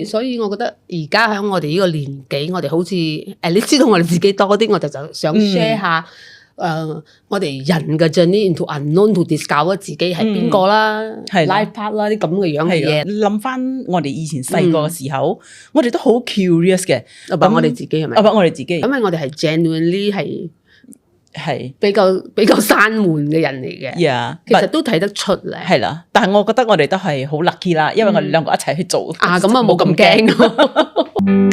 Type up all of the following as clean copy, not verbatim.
所以我覺得而家喺我哋呢個年紀，我哋好似你知道我哋自己多啲，我就想 share 下我哋人嘅 journey into unknown to discover 自己係邊個啦，life path 啦啲咁嘅樣嘅嘢。諗翻我哋以前細個嘅時候，我哋都好 curious 嘅，about我哋自己係咪？ about我哋自己，因為我哋係 genuinely 係比較散悶嘅人嚟嘅。其實都睇得出嚟。係啦，但係我覺得我哋都係好 lucky 啦，因為我哋兩個一齊去做。咁啊冇咁驚。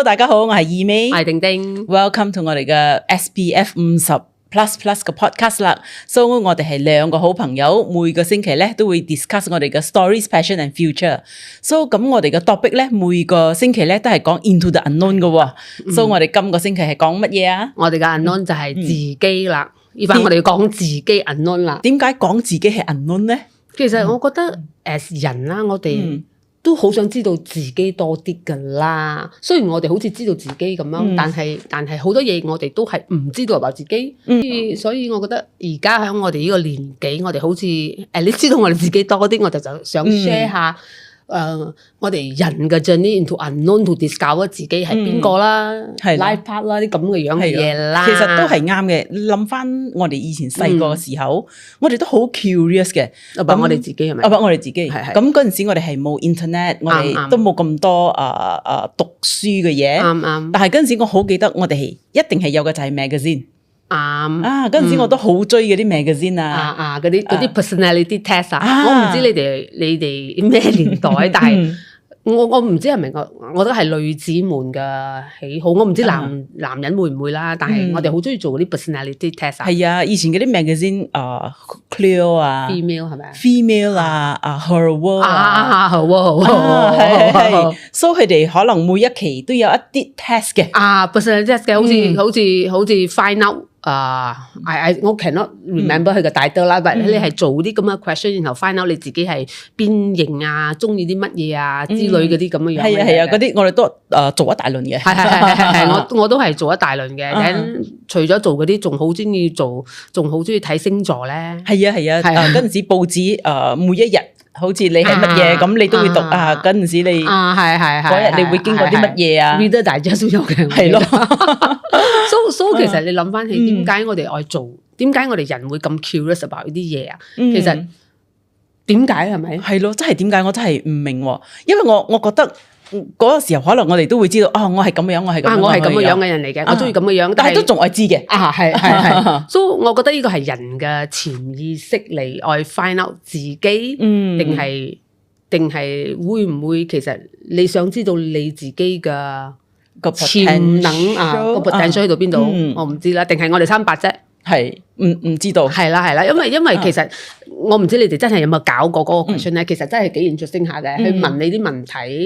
大家好，我係二妹，我係丁丁。Welcome to 我哋嘅 SPF 50++ 嘅 podcast 啦。So 我哋係兩個好朋友，每個星期咧都會 discuss 我哋嘅 stories, passion and future. So 咁我哋嘅 topic 咧，每個星期咧都係講 into the unknown 嘅。So 我哋今個星期係講乜嘢啊？我哋嘅 unknown 就係自己啦。依番我哋要講自己 unknown 啦。點解講自己係 unknown 咧？其實我覺得 as 人啦，我哋都好想知道自己多啲噶啦，雖然我哋好似知道自己咁樣，但係好多嘢我哋都係唔知道about自己，所以我覺得而家喺我哋呢個年紀，我哋好似你知道我哋自己多啲，我就想 share 下我哋人嘅 journey into unknown to discover 自己係邊個啦，life path 啦啲咁嘅樣嘅嘢啦。其實都係啱嘅。諗翻我哋以前細個嘅時候，我哋都好 curious 嘅。about我哋自己係咪？about我哋自己。咁嗰陣時我哋係冇 internet， 我哋都冇咁多讀書嘅嘢。啱。但係嗰陣時我好記得，我哋一定係有嘅就係 magazine。嗰陣時我都好追嗰啲 magazine 嗰啲 personality test 我唔知你哋咩年代，但係我唔知係咪我覺得係女子們嘅喜好，我唔知男人會唔會啦，但係我哋好中意做嗰啲 personality test 係啊，以前嗰啲 magazine Cleo 啊 ，female 係咪啊 ？female Her World 係，so 佢哋可能每一期都有一啲 test 嘅personality test 嘅，好似 find out。我 cannot remember 佢嘅 title 啦，但係你係做啲咁嘅 question，然後 find out 你自己係邊型啊，中意啲乜嘢啊之類嗰啲咁嘅樣。係啊，嗰啲我哋都做一大輪嘅。係，我都係做一大輪嘅。除咗做嗰啲，仲好中意睇星座咧。係啊，嗰陣時報紙每一日。好似你係乜嘢咁，你都會讀嗰陣時你係嗰日你會經過啲乜嘢啊？Reader Digest 都有嘅，係咯。So 其實你諗翻起點解我哋愛做，點解我哋人會咁 curious about 呢啲嘢啊？其實點解係咪？係咯，真係點解我真係唔明喎？因為我覺得嗰個時候可能我哋都會知道我係咁樣，我係咁樣嘅人嚟嘅，我中意咁嘅樣，但係都仲愛知嘅。係。所以我覺得呢個係人嘅潛意識嚟，愛 find out 自己，定係會唔會其實你想知道你自己嘅個潛能個 potential 喺度邊度？我唔知啦，定係我哋300啫？係唔知道。係啦，因為其實我唔知你哋真係有冇搞過嗰個 question 咧，其實真係幾 interesting 下嘅，去問你啲問題，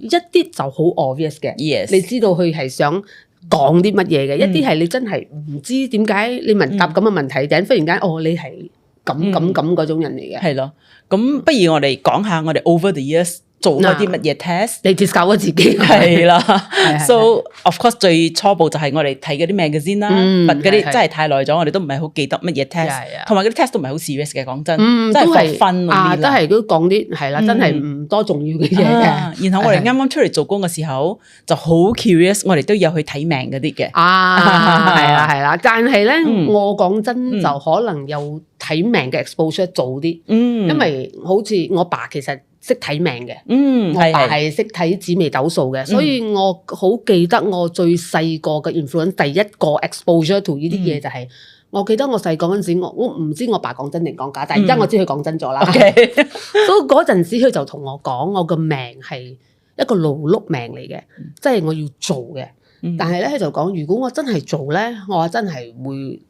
一啲就好 obvious 嘅，你知道佢係想講啲乜嘢嘅，一啲係你真係唔知點解你答咁嘅問題，突然間你係咁嗰種人嚟嘅。係咯，咁不如我哋講下我哋 over the years做開啲乜嘢 test， 你 discover 自己係啦。So of course 最初步就係我哋睇嗰啲 magazine 啦，嗰啲真係太耐咗，我哋都唔係好記得乜嘢 test，同埋嗰啲 test 都唔係好 serious 嘅，講真，真係分嗰啲都係都講啲係啦，真係唔多重要嘅嘢嘅。然後我哋啱啱出嚟做工嘅時候就好 curious，我哋都有去睇命嗰啲嘅。係啦，但係咧我講真就可能有睇命嘅 exposure 早啲，因為好似我爸其實識睇命嘅，我爸係識睇紫微斗數嘅，所以我好記得我最細個嘅 influence， 第一個 exposure to 呢啲嘢就係，我記得我細個嗰陣時，我唔知我爸講真定講假，但係而家我知佢講真咗啦。所以嗰陣時佢就同我講，我個命係一個勞碌命嚟嘅，即係我要做嘅。但係咧佢就講，如果我真係做咧，我真係會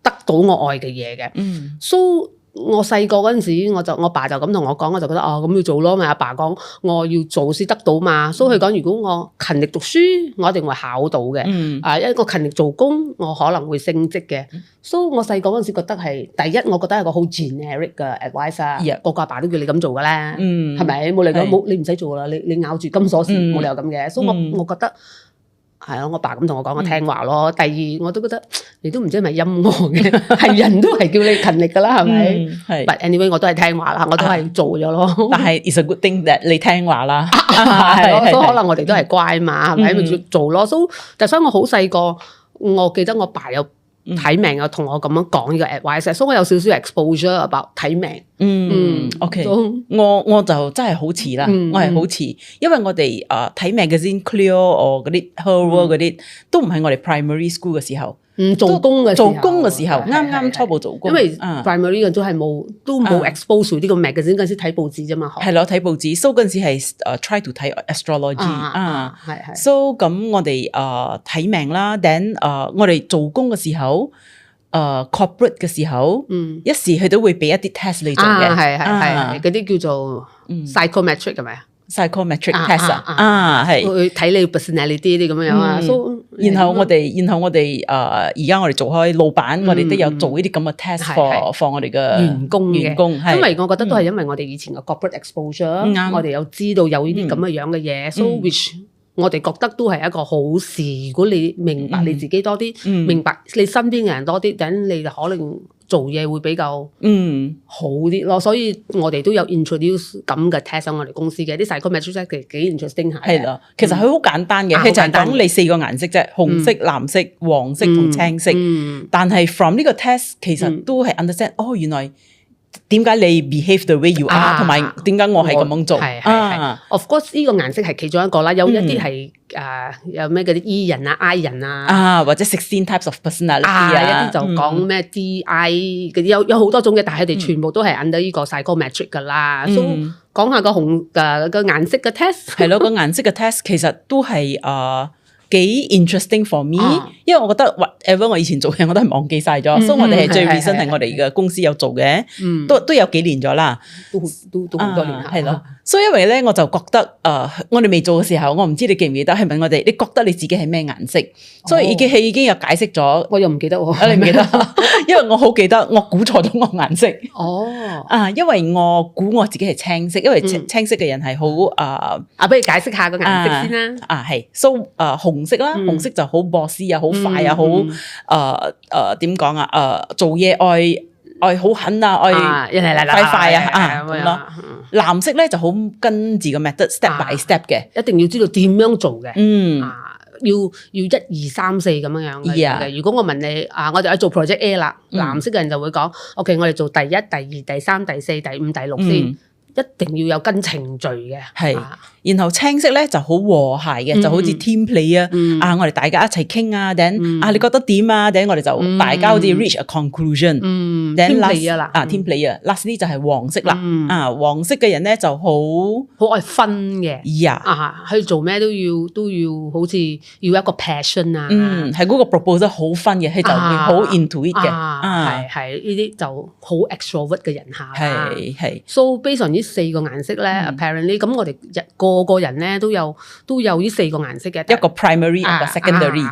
得到我愛嘅嘢嘅。So 我細個嗰陣時，我爸就咁同我講，我就覺得咁要做咯，咪阿爸講我要做先得到嘛。所以佢講，如果我勤力讀書，我一定會考到嘅。一個勤力做工，我可能會升職嘅。所以我細個嗰陣時覺得係第一，我覺得係個好 generic 嘅 advice，個個阿爸都叫你咁做㗎啦，係咪？冇理由冇你唔使做啦，你咬住金鎖匙冇理由咁嘅。所以我覺得。係啊，我爸咁同我講，我聽話咯。第二，我都覺得你都唔知係咪陰我嘅，係人都係叫你勤力噶啦，係咪？係。But anyway，我都係聽話啦，我都係做咗咯。但係 it's a good thing that 你聽話啦，係咯。所以可能我哋都係乖嘛，係咪？咪做咯。所以我好細個，我記得我爸有睇命又同我咁樣講呢個 advice，所以我有少少 exposure about 睇命。OK，我就真係好遲啦，我係好遲，因為我哋睇命嘅先 Cleo 嗰啲 Her 嗰啲都唔係我哋 primary school 嘅時候，做工嘅時候，啱初步做工，因為 primary 嘅都冇 expose 呢個 magazine 嗰陣時睇報紙啫嘛，係咯，睇報紙，所以嗰陣時係try to 睇 astrology，係，so 咁我哋睇命啦 ，then 我哋做工嘅時候。corporate 嘅時候，一時佢都會俾一啲 test 你做嘅，係嗰啲叫做 psychometric 係咪啊 ？psychometric test 係會睇你 personality 啲咁樣啊。然後我哋而家我哋做開老闆，我哋都有做呢啲咁嘅 test for 我哋嘅員工，因為我覺得都係因為我哋以前嘅 corporate exposure，我哋有知道有呢啲咁嘅樣嘅嘢，so which。我哋覺得都係一個好事，如果你明白你自己多啲，明白你身邊嘅人多啲，咁你就可能做嘢會比較好啲咯。所以我哋都有 introduce 咁嘅 test 喺我哋公司嘅，啲 psychometric test 其實幾 interesting 下。係咯，其實佢好簡單嘅，佢就係講你4個顏色啫，紅色、藍色、黃色同青色。但係 from 呢個 test 其實都係 understand，原來。點解你 behave the way you are，同埋點解我係咁樣做？Of course 呢個顏色係其中一個啦，有一啲係有咩嗰啲 E 人啊、I 人啊，或者16 types of personality 一啲就講咩 DI 嗰啲有好多種嘅，但係佢哋全部都係 under 呢個 psychometric 噶啦。所以講下個顏色嘅 test， 係咯，個顏色嘅 test 其實都係幾 interesting for me，因為我覺得 whatever 我以前做嘅我都係忘記晒咗，所以我哋係最 recent 係我哋嘅公司有做嘅，都有幾年咗啦，都好多年係咯。所以因為咧，我就覺得我哋未做嘅時候，我唔知你記唔記得係問我哋，你覺得你自己係咩顏色？所以已經有解釋咗，我又唔記得喎。你唔記得？因為我好記得，我估錯咗我顏色。因為我估我自己係青色，因為青色嘅人係好不如解釋下個顏色先啦。係 so 紅色啦，紅色就好 bossy 啊，好快啊，好點講啊？做嘢愛好狠啊，愛快啊咁咯。藍色咧就好跟住個 method step by step 嘅，一定要知道點樣做嘅。要1、2、3、4咁樣嘅。如果我問你我哋做 project A 啦，藍色嘅人就會講 OK， 我哋做第1、第2、第3、第4、第5、第6先，一定要有跟程序嘅。係。然後青色咧就好和諧嘅，就好似 team play 我哋大家一齊傾啊，等你覺得點啊？等我哋就大家好似 reach a conclusion。team play 啊啦，team play 啊 ，lastly 就係黃色啦。黃色嘅人咧就好愛分嘅，去做咩都要好似要一個 passion 啊。係嗰個 proposal 好分嘅，佢就會好 into it 嘅。係呢啲就好 extrovert 嘅人下。係。So based on 呢4個顏色咧，apparently 咁我哋個人咧都有呢4個顏色嘅，一個 primary，一個 secondary，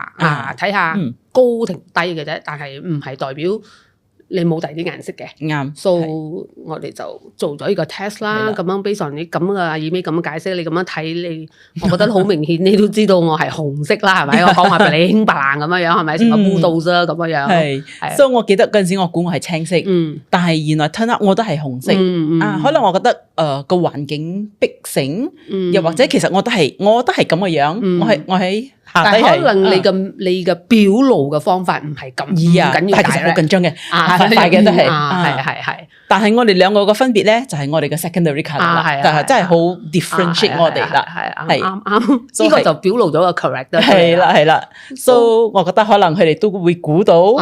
睇下高定低嘅啫，但係唔係代表你冇第二啲顏色嘅。啱，so 我哋就做咗呢個 test 啦。咁樣 based on 你咁嘅耳尾咁樣解釋，你咁樣睇我覺得好明顯，你都知道我係紅色啦，係咪？我講話俾你輕白藍咁樣樣，係咪？成個烏道啫咁樣樣。係，所以我記得嗰陣時我估我係青色，但係原來 turn up 我都係紅色。可能我覺得個環境逼成，又或者其實我都係咁嘅樣，我喺。但係可能你嘅表露嘅方法唔係咁緊要，但係其實好緊張嘅，快嘅都係，係。但係我哋兩個嘅分別咧，就係我哋嘅 secondary colour 啦，但係真係好 differentiate 我哋啦，係啱，呢個就表露咗個 character。係啦 ，so 我覺得可能佢哋都會估到我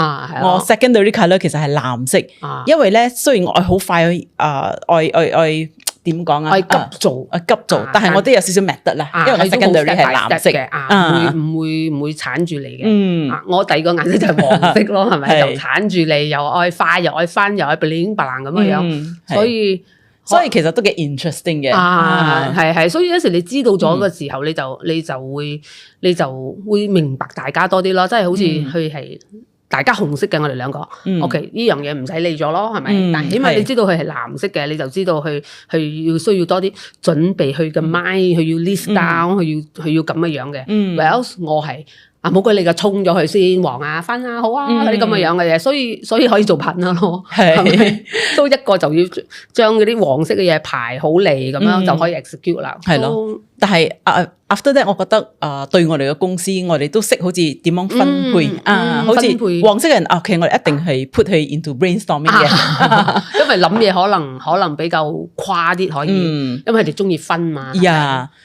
secondary colour 其實係藍色，因為咧雖然我好快愛點講啊？我係急做，急做，但係我都有少少 method 啦，因為我 secondary 係藍色嘅，唔會鏟住你嘅。我第二個顏色就係黃色咯，係咪？就鏟住你，又愛花，又愛分，又愛 bling bling 咁樣，所以其實都幾 interesting 嘅。係，所以有時你知道咗嘅時候，你就會明白大家多啲咯，即係好似佢係。大家紅色嘅，我哋兩個，OK，呢樣嘢唔使理咗咯，係咪？但起碼你知道佢係藍色嘅，你就知道佢需要多啲準備，佢嘅 mind，佢要 list down，佢要咁樣嘅。Well， 我係冇鬼你嘅衝咗佢先，黃啊、分啊、好啊嗰啲咁嘅嘢，所以可以做品咯，係咪？都一個就要將嗰啲黃色嘅嘢排好嚟，咁樣就可以 execute 啦。係咯，但係after that， 我覺得對我哋嘅公司，我哋都識好似點樣分配好似黃色嘅人，OK， 我哋一定係 put 佢 into brainstorming 嘅，因為諗嘢可能比較誇啲可以，因為佢哋中意分嘛。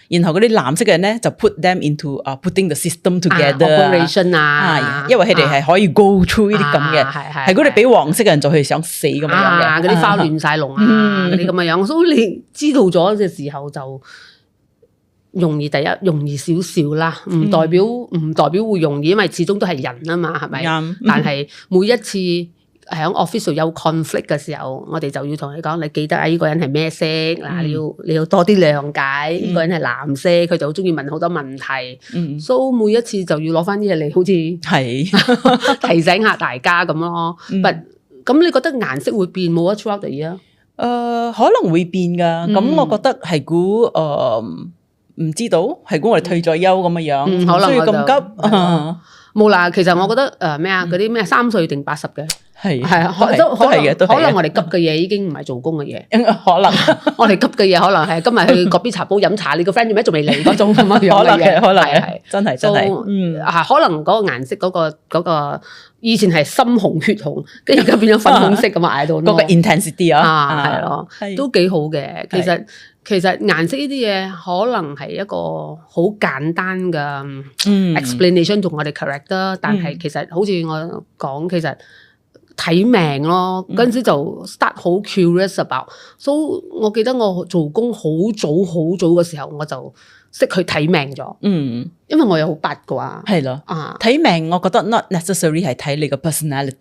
然後嗰啲藍色嘅人咧就 put them into putting the system together，operation 因為佢哋係可以 go through 呢啲咁嘅，係如果你俾黃色嘅人就係想死咁樣嘅，嗰啲花亂晒龍啊，嗰啲咁嘅樣，所以你知道咗嘅時候就。容易少少啦，唔代表會容易，因為始終都係人啊嘛，係咪？但係每一次喺 office 有 conflict 嘅時候，我哋就要同你講，你記得呢個人係咩色嗱，你要多啲諒解。呢個人係藍色，佢就好中意問好多問題，所以每一次就要攞翻啲嘢嚟，好似提醒下大家咁咯。咁你覺得顏色會變冇啊 throughout the year？可能會變㗎。咁我覺得係估唔知道，係估我哋退咗休咁嘅樣，唔需要咁急。冇啦，其實我覺得咩啊，嗰啲咩3歲定80嘅，係都係嘅，可能我哋急嘅嘢已經唔係做工嘅嘢，可能我哋急嘅嘢可能係今日去嗰邊茶煲飲茶，你個 friend 做咩仲未嚟嗰種咁樣嘅，可能係真係，可能嗰個顏色嗰個以前係深紅血紅，跟住而家變咗粉紅色咁啊，嗌到嗰個 intensity 係咯，都幾好嘅，其實顏色呢啲嘢可能係一個好簡單嘅 explanation 同我哋 character，但係其實好似我講，其實睇命咯，嗰陣時就 start 好 curious about，所以我記得我做工好早嘅時候我就識去睇命咗，因為我又好八卦，係咯，睇命我覺得 not necessary 係睇你個 personality，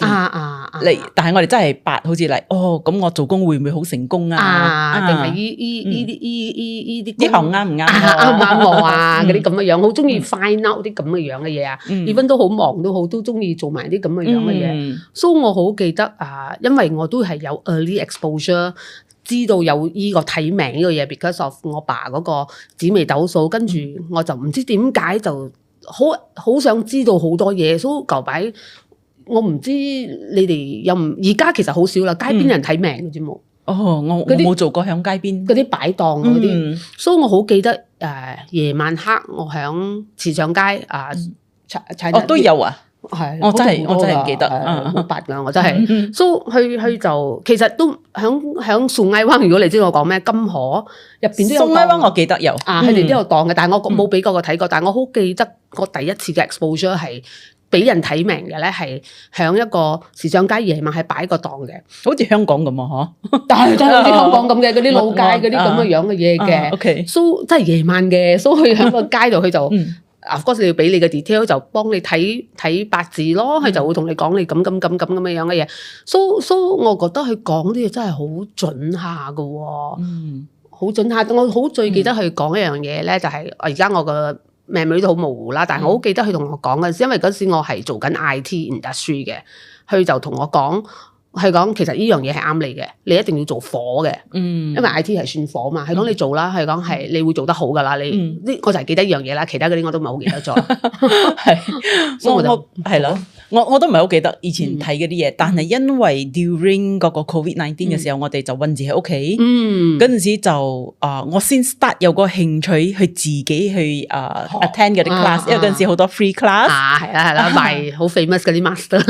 但係我哋真係八，好似嚟咁我做工會唔會好成功啊？定係依啲行啱唔啱？啱唔啱我啊？嗰啲咁嘅樣，好中意 find out 啲咁嘅樣嘅嘢啊！even 都好忙都好，都中意做埋啲咁嘅樣嘅嘢，所以我好記得因為我都係有 early exposure。知道有依個睇命呢個嘢 because of 我爸嗰個紫微斗數，跟住我就唔知點解就好想知道好多嘢，所以舊擺我唔知你哋又唔而家其實好少啦，街邊人睇命嘅啫冇。我冇做過響街邊嗰啲擺檔嗰啲，所以我好記得夜晚黑我響慈祥街都有啊。係，我真係唔記得，好白㗎，我真係。所以佢就其實都響樹藝灣，如果你知道我講咩，金河入邊都有檔。樹藝灣我記得有，佢哋都有檔嘅，但係我冇俾過我睇過，但係我好記得我第一次嘅 exposure 係俾人睇命嘅咧，係響一個時尚街夜晚係擺個檔嘅，好似香港咁啊，但係真係好似香港咁嘅嗰啲老街嗰啲咁嘅樣嘅嘢嘅。OK，所真係夜晚嘅，所以佢喺個街度佢就。Of course 你要俾你嘅 detail 就幫你睇八字咯，佢就會同你講你咁嘅樣嘅嘢。So 我覺得佢講啲嘢真係好準下㗎喎，好準下。我好最記得佢講一樣嘢咧，就係而家我個命名都好模糊啦，但係我好記得佢同我講嘅，因為嗰時我係做緊 IT industry 嘅，佢就同我講。係講其實呢樣嘢係啱你嘅，你一定要做火嘅，因為 IT 係算火嘛。係講你做啦，係講係你會做得好噶啦。你我就係記得一樣嘢啦，其他嗰啲我都唔係好記得咗。係咯，我都唔係好記得以前睇嗰啲嘢，但係因為 during 嗰個 COVID-19 嘅時候，我哋就韞住喺屋企，嗰陣時就我先 start 有個興趣去自己去attend 嗰啲 class，因為嗰陣時好多 free class。係啦，賣好 famous 嗰啲 master。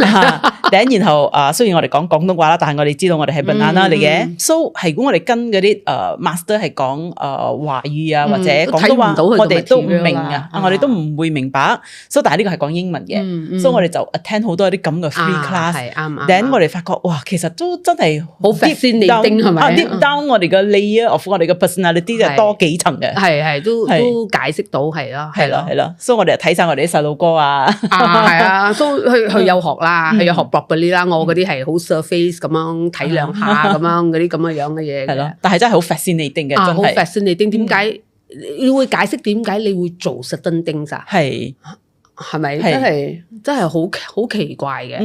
然後雖然我哋講廣東話啦，但係我哋知道我哋係 banana 嚟嘅。So 係如果我哋跟嗰啲master 係講華語啊或者廣東話，我哋都唔明啊，我哋都唔會明白。So 但係呢個係講英文嘅，所以我哋就 attend 好多啲咁嘅 free class。係啱。Then 我哋發覺哇，其實都真係好 fascinating 係咪？deep down 我哋嘅 layer of 我哋嘅 personality 就多幾層嘅。係都解釋到係咯。係咯。所以我哋睇晒我哋啲細路哥啊。係啊，都佢有學啦，佢有學 properly 啦。我嗰啲係好 surface 咁樣睇兩下咁樣嗰啲咁嘅樣嘅嘢。係咯，但係真係好 fascinating 嘅，真係。好 fascinating，點解你會解釋點解你會做 certain things 啊？係咪真係好奇怪嘅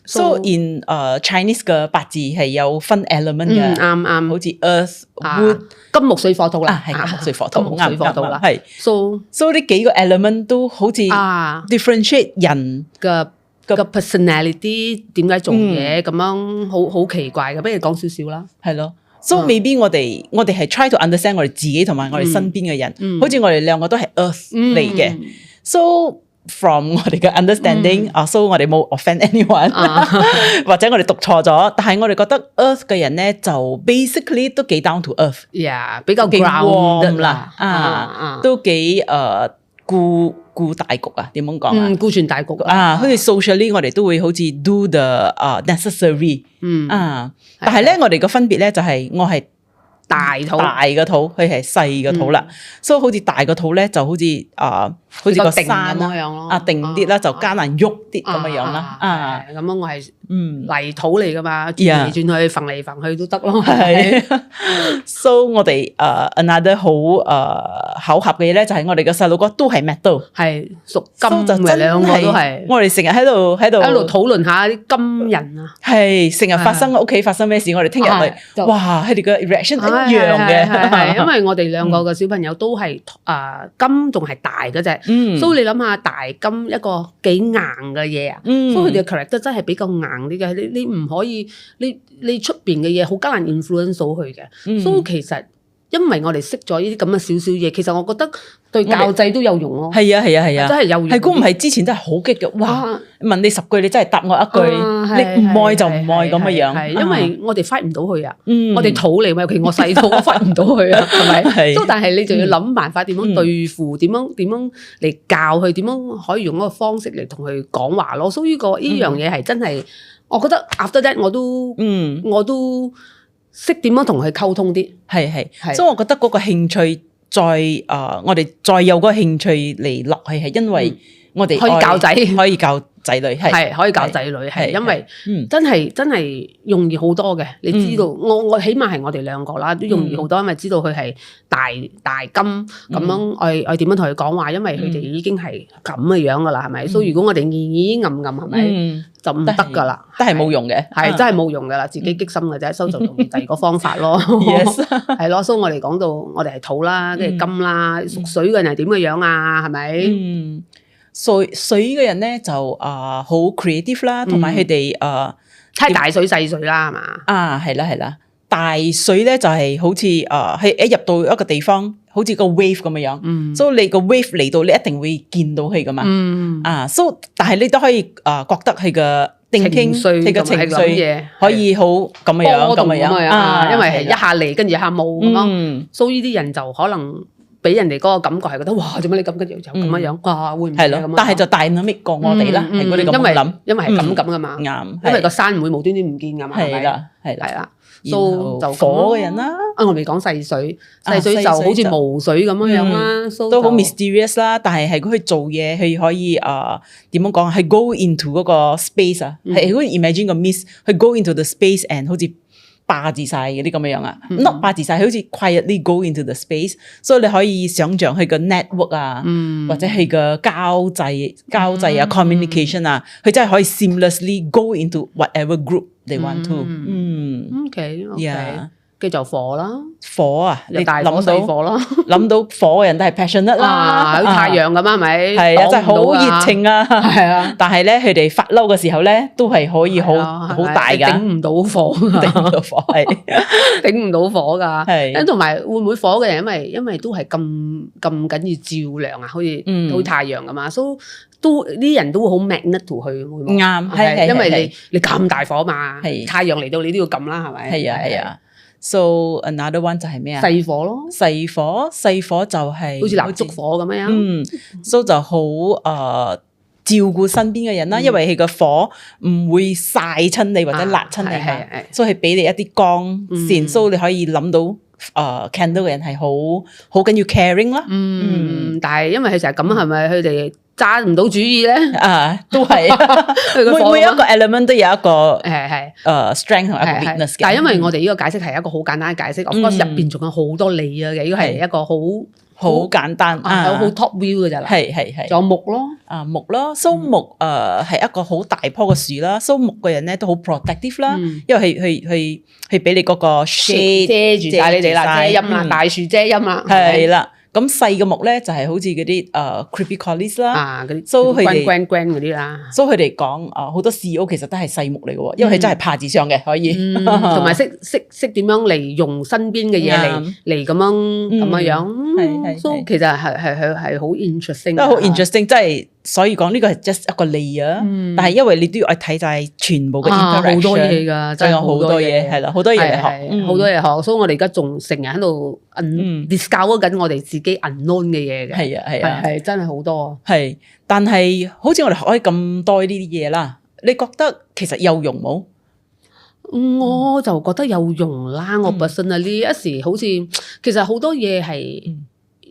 ？So in Chinese 嘅八字係有分 element 嘅，啱，好似 earth、wood、金木水火土啦，係金木水火土，金木水火土啦，係。So 呢幾個 element 都好似 differentiate 人嘅 personality 點解做嘢咁樣好奇怪嘅，不如講少少啦。係咯。So maybe 我哋係 try to understand 我哋自己同埋我哋身邊嘅人，好似我哋兩個都係 earth 嚟嘅。So from 我哋嘅 understanding，so 我哋冇 offend anyone，或者我哋讀錯咗，但係我哋覺得 earth 嘅人咧就 basically 都幾 down to earth， 比較 grounded 啦，都幾顧大局啊？點樣講啊？顧全大局好似 socially 我哋都會好似 do the necessary，但係咧我哋嘅分別咧就係我係大個肚，佢係細個肚啦，所以好似大個肚咧就好似好似個山咁樣咯，定啲啦，就艱難喐啲咁嘅樣啦，咁樣我係泥土嚟噶嘛，轉嚟轉去，揈嚟揈去都得咯。係，so 我哋another 好巧合嘅嘢咧，就係我哋嘅細路哥都係 metal，係屬金嘅，兩個都係。我哋成日喺度討論下啲金人啊，係成日發生屋企發生咩事，我哋聽日咪哇，佢哋嘅 reaction 一樣嘅，係因為我哋兩個嘅小朋友都係金仲係大嗰隻。所以你諗下大金一個幾硬嘅嘢啊，所以佢哋嘅 character 真係比較硬啲嘅，你唔可以你出邊嘅嘢好艱難 influence 到佢嘅，所以其實因為我哋識咗呢啲咁嘅少少嘢，其實我覺得對教仔都有用咯。係啊，真係有用。係估唔係之前真係好激嘅，哇！問你10句，你真係答我1句，你唔愛就唔愛咁嘅樣。係因為我哋 fight 唔到佢啊，我哋肚嚟嘛，尤其我細肚，我 fight 唔到佢啊，係咪？都但係你就要諗辦法點樣對付，點樣嚟教佢，點樣可以用嗰個方式嚟同佢講話咯。所以呢樣嘢係真係，我覺得 after that 我都識點樣同佢溝通啲，係，所以我覺得嗰個興趣我哋再有嗰個興趣嚟落去，係因為我哋可以教仔，可以教仔女，係可以教仔女，係因為真係容易好多嘅。你知道，我起碼係我哋兩個啦，都容易好多，因為知道佢係大金咁樣，我點樣同佢講話，因為佢哋已經係咁嘅樣噶啦，係咪？所以如果我哋係咪就唔得噶啦，都係冇用嘅，係真係冇用噶啦，自己激心嘅啫，收就用第二個方法咯，係咯。所以我哋講到我哋係土啦，跟住金啦，屬水嘅人係點嘅樣啊？係咪？水嘅人咧就好 creative 啦，同埋佢哋猜大水細水啦，係嘛？係啦，大水咧就係好似係一入到一個地方，好似個 wave 咁嘅樣，所以你個 wave 嚟到，你一定會見到佢噶嘛。但係你都可以覺得佢嘅thinking，佢嘅情緒可以好咁嘅樣咁嘅樣，因為係一下嚟跟住一下冇咁樣，所以呢啲人就可能俾人哋嗰個感覺係覺得哇，做乜你咁跟住就咁樣樣，哇會唔會咁？但係就大腦搣過我哋啦，係我哋咁諗，因為係咁噶嘛，啱，因為個山唔會無端端唔見噶嘛，係啦，就火嘅人啦，我未講細水就好似無水咁樣啦，都好 mysterious 啦。但係佢做嘢，佢可以點樣講？係 go into 嗰個 space 啊，係好似 imagine 個 mist，去 go into the space and 好似霸住晒嗰啲咁樣樣啊，not 霸住晒，好似 quietly go into the space， 所以你可以想象佢個 network 啊，或者佢個交際啊 communication 啊，佢真係可以 seamlessly go into whatever group they want to。OK，跟住就火啦，火啊，你大火細火咯，諗到火嘅人都係 passionate 啦，好似太陽咁啊，係咪？係啊，真係好熱情啊，係啊。但係咧，佢哋發嬲嘅時候咧，都係可以好大噶，頂唔到火，頂唔到火係，頂唔到火噶。係，咁同埋會唔會火嘅人，因為都係咁緊要照亮啊，好似太陽咁嘛，所以都啲人都會好 magnet to 佢，會冇？啱，係因為你咁大火嘛，係太陽嚟到你都要撳啦，係咪？係啊。So another one 就係咩啊？細火咯，細火就係好似蠟燭火咁樣。So 就好照顧身邊嘅人啦，因為佢個火唔會曬親你或者辣親你嘛，所以係俾你一啲光線，所以你可以諗到candle 嘅人係好緊要 caring 啦。但係因為佢成日咁，係咪佢哋揸唔到主意咧？都係每一個 element 都有一個strength 同一個 weakness 嘅。但係因為我哋呢個解釋係一個好簡單嘅解釋，of course 入邊仲有好多layer嘅，呢個係一個好簡單，有好 top view 嘅咋啦。係，仲有木咯，木咯，蘇木係一個好大棵嘅樹啦。蘇木嘅人咧都好 protective 啦，因為佢俾你嗰個 shade 遮住晒你哋啦，遮陰啦，大樹遮陰啦。係啦。咁細嘅木咧就係好似嗰啲creepycrawlies 啦，嗰啲，so 佢哋嗰啲啦，so 佢哋講好多 CEO 其實都係細木嚟嘅喎，因為佢真係爬字上嘅可以，同埋識點樣嚟用身邊嘅嘢嚟咁樣，so 其實係好 interesting，都好 interesting，即係所以講呢個係 just 一個 layer，但係因為你都要睇晒全部嘅 interaction，好多嘢㗎，真係好多嘢，係啦，好多嘢嚟學，好多嘢學，所以我哋而家仲成日喺度discover緊我哋自己 unknown 嘅嘢嘅，係真係好多。係，但係好似我哋學開咁多呢啲嘢啦，你覺得其實有用冇？我就覺得有用啦，我本身啊呢一時好似其實好多嘢係。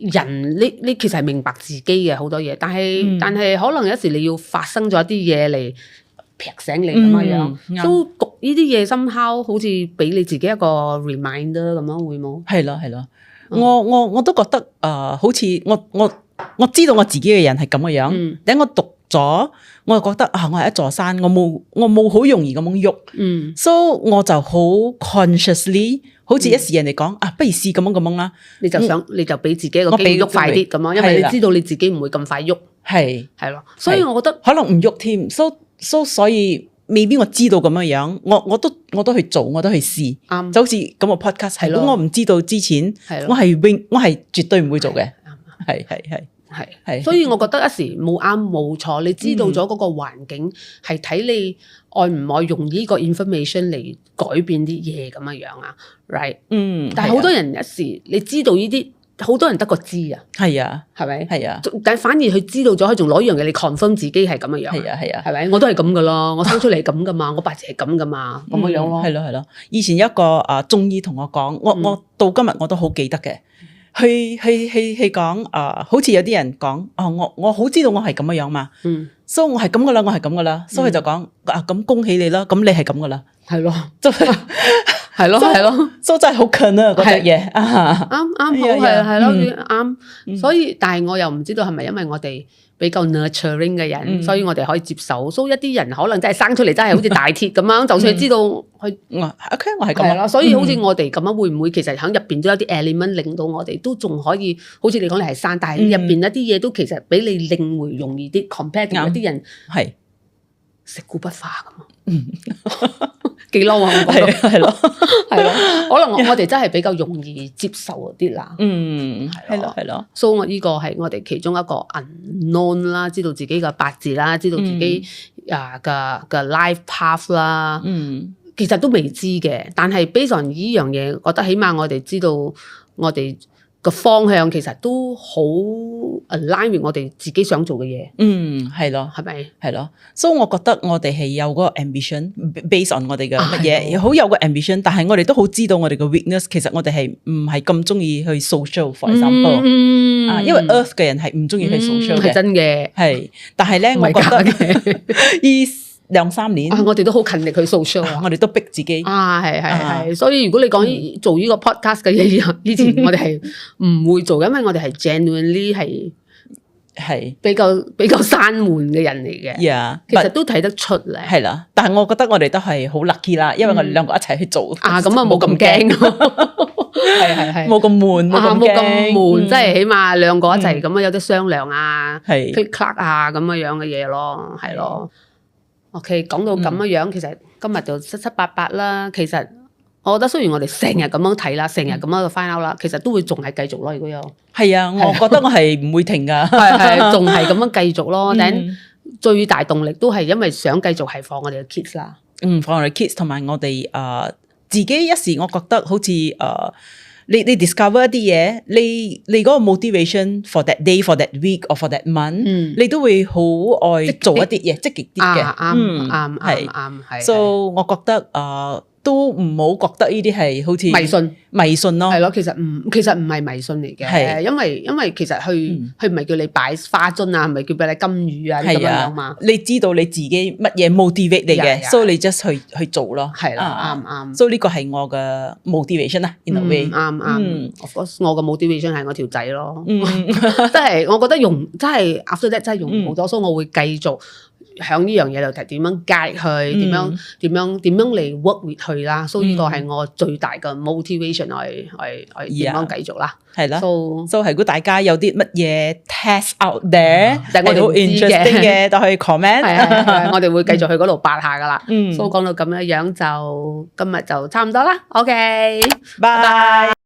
人你其實係明白自己嘅好多嘢，但係可能有時你要發生咗一啲嘢嚟劈醒你咁樣，都讀呢啲嘢somehow好似俾你自己一個 reminder 咁樣會冇？係咯，我都覺得好似我知道我自己嘅人係咁嘅樣，等我讀咗，我就覺得我係一座山，我冇好容易咁樣喐，所以我就好 consciously。好似一時人哋講不如試咁樣啦，你就俾自己一個機會喐快啲咁樣，因為你知道你自己唔會咁快喐，係咯，所以我覺得可能唔喐添，所以未必我知道咁樣，我都去做，我都去試，就好似咁個 podcast，如果我唔知道之前，我係絕對唔會做嘅，係，所以我覺得一時冇啱冇錯，你知道咗嗰個環境係睇你愛唔愛用呢個 information 嚟改變啲嘢咁樣啊 ，right？但係好多人一時你知道呢啲，好多人得個知啊，係啊，係咪？係啊，但反而佢知道咗，佢仲攞一樣嘢你 confirm 自己係咁樣，係啊，係咪？我都係咁噶咯，我生出嚟咁噶嘛，我八字係咁噶嘛，咁樣咯，係咯。以前一個中醫同我講，我到今日我都好記得嘅。去講好似有啲人講我好知道我係咁樣嘛，所以我係咁噶啦，所以佢就講咁恭喜你啦，咁你係咁噶啦，係咯，係咯，所以真係好近啊嗰隻嘢，啱係咯啱，所以但係我又唔知道係咪因為我哋比較 nurturing 嘅人，所以我哋可以接受。所以一啲人可能真係生出嚟真係好似大鐵咁樣，就算知道佢，OK， 我係咁啦。所以好似我哋咁樣，會唔會其實喺入邊都有啲 element 令到我哋都仲可以，好似你講你係生，但係入邊一啲嘢都其實俾你領會容易啲 compare 同一啲人係食古不化咁。幾嬲啊！我覺得係咯，可能我哋真係比較容易接受啲啦。係咯。所以我呢個係我哋其中一個 unknown 啦，知道自己嘅八字啦，知道自己嘅 life path 啦。其實都未知嘅，但係 based on 呢樣嘢，覺得起碼我哋知道我哋個方向其實都好 align with 我哋自己想做嘅嘢。係咯，係咪？係咯，所以我覺得我哋係有嗰個 ambition based on 我哋嘅乜嘢，好有個 ambition，但係我哋都好知道我哋嘅 weakness，其實我哋係唔係咁中意去 social，for example，因為 Earth 嘅人係唔中意去 social 嘅，係真嘅，係，但係咧，我覺得2-3年，我哋都好勤力去 social，我哋都逼自己。係，所以如果你講做呢個 podcast 嘅嘢，以前我哋係唔會做，因為我哋係 genuinely 係比較散漫嘅人嚟嘅。其實都睇得出嚟。係啦，但係我覺得我哋都係好 lucky 啦，因為我哋兩個一齊去做。咁啊冇咁驚，係冇咁悶，冇咁悶，即係起碼兩個一齊咁樣有啲商量啊，click clack 啊咁樣嘅嘢咯，係咯。OK， 講到咁樣，其實今日就七七八八啦。其實我覺得雖然我哋成日咁樣睇啦，成日咁樣去 find out 啦，其實都會仲係繼續咯。如果有係啊，我覺得我係唔會停㗎，係仲係咁樣繼續咯。但最大動力都係因為想繼續係放我哋嘅 kids 啦。放我哋 kids 同埋我哋自己一時，我覺得好似你 discover 一啲嘢，你嗰個 motivation for that day, for that week or for that month，你都會好愛做一啲嘢，積極啲嘅。啱，係。So 我覺得都唔好覺得呢啲係好似迷信咯。係咯，其實唔係迷信嚟嘅，因為其實佢唔係叫你擺花樽啊，唔係叫俾你金魚啊咁樣嘛。你知道你自己乜嘢 motivate 你嘅，所以你 just 去做咯。係啦，啱。所以呢個係我嘅 motivation 啦，in a way。啱。Of course，我嘅 motivation 係我條仔咯。真係我覺得真係 after that 真係用好多，所以我會繼續響呢樣嘢度睇點樣 guide 佢，點樣嚟 work with 佢啦。所以呢個係我最大嘅 motivation，我點樣繼續啦。係啦。So 如果大家有啲乜嘢 test out there，係好 interesting 嘅，都可以 comment。係，我哋會繼續去嗰度八下噶啦。So 講到咁樣就今日就差唔多啦。OK，拜拜。